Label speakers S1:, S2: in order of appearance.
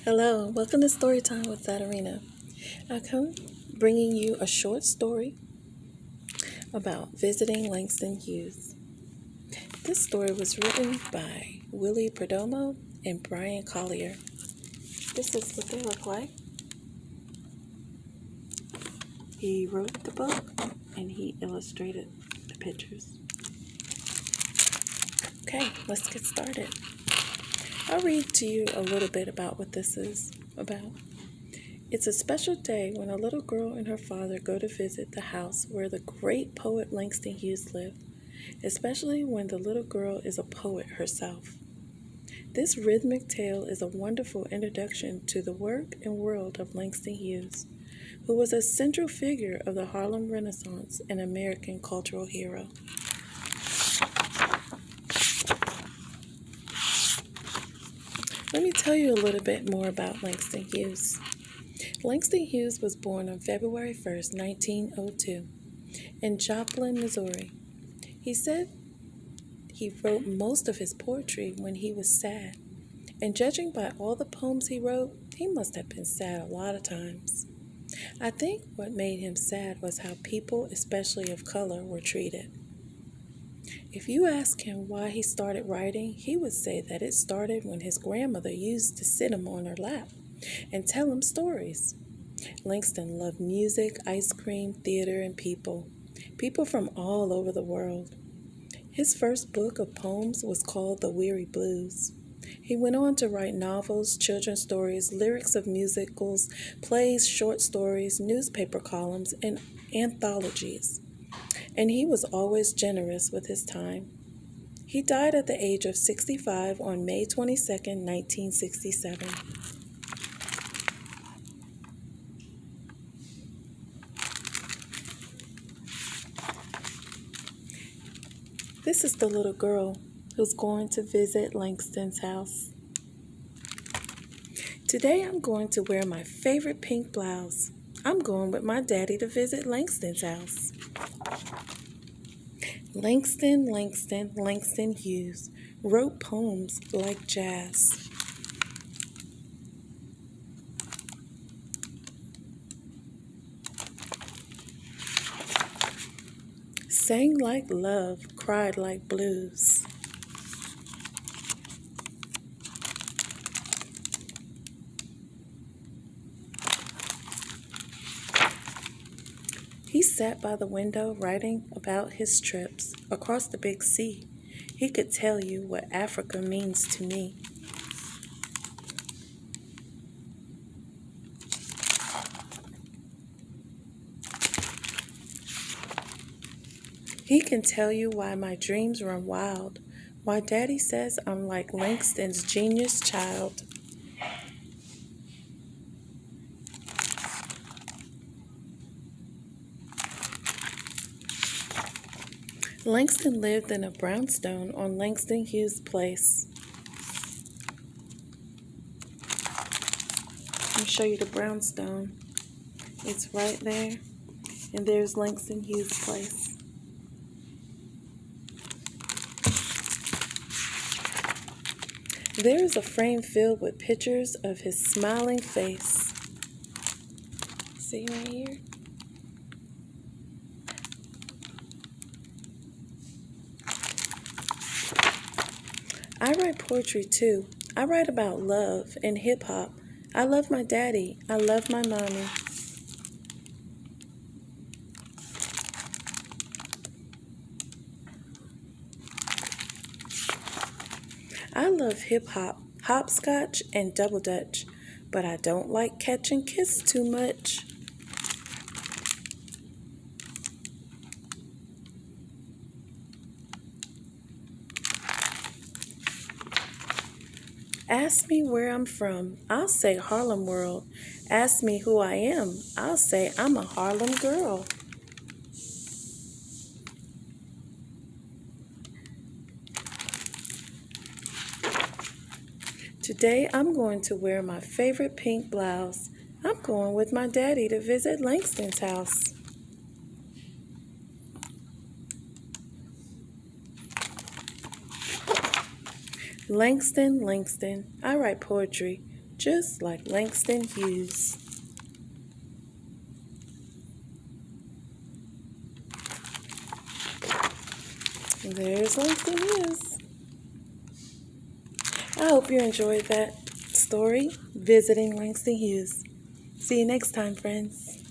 S1: Hello, welcome to Storytime with Saturena. I come bringing you a short story about visiting Langston Hughes. This story was written by Willie Perdomo and Brian Collier. This is what they look like. He wrote the book and he illustrated the pictures. Okay, let's get started. I'll read to you a little bit about what this is about. It's a special day when a little girl and her father go to visit the house where the great poet Langston Hughes lived, especially when the little girl is a poet herself. This rhythmic tale is a wonderful introduction to the work and world of Langston Hughes, who was a central figure of the Harlem Renaissance and American cultural hero. Let me tell you a little bit more about Langston Hughes. Langston Hughes was born on February 1st, 1902, in Joplin, Missouri. He said he wrote most of his poetry when he was sad, and judging by all the poems he wrote, he must have been sad a lot of times. I think what made him sad was how people, especially of color, were treated. If you ask him why he started writing, he would say that it started when his grandmother used to sit him on her lap and tell him stories. Langston loved music, ice cream, theater, and people from all over the world. His first book of poems was called The Weary Blues. He went on to write novels, children's stories, lyrics of musicals, plays, short stories, newspaper columns, and anthologies. And he was always generous with his time. He died at the age of 65 on May 22nd, 1967. This is the little girl who's going to visit Langston's house. Today I'm going to wear my favorite pink blouse. I'm going with my daddy to visit Langston's house. Langston Hughes wrote poems like jazz. Sang like love, cried like blues. He sat by the window writing about his trips across the big sea. He could tell you what Africa means to me. He can tell you why my dreams run wild, why Daddy says I'm like Langston's genius child. Langston lived in a brownstone on Langston Hughes Place. Let me show you the brownstone. It's right there, and there's Langston Hughes Place. There is a frame filled with pictures of his smiling face. See right here? I write poetry too. I write about love and hip hop. I love my daddy. I love my mommy. I love hip hop, hopscotch, and double dutch, but I don't like catch and kiss too much. Ask me where I'm from, I'll say Harlem World. Ask me who I am, I'll say I'm a Harlem girl. Today I'm going to wear my favorite pink blouse. I'm going with my daddy to visit Langston's house. Langston, I write poetry, just like Langston Hughes. There's Langston Hughes. I hope you enjoyed that story, Visiting Langston Hughes. See you next time, friends.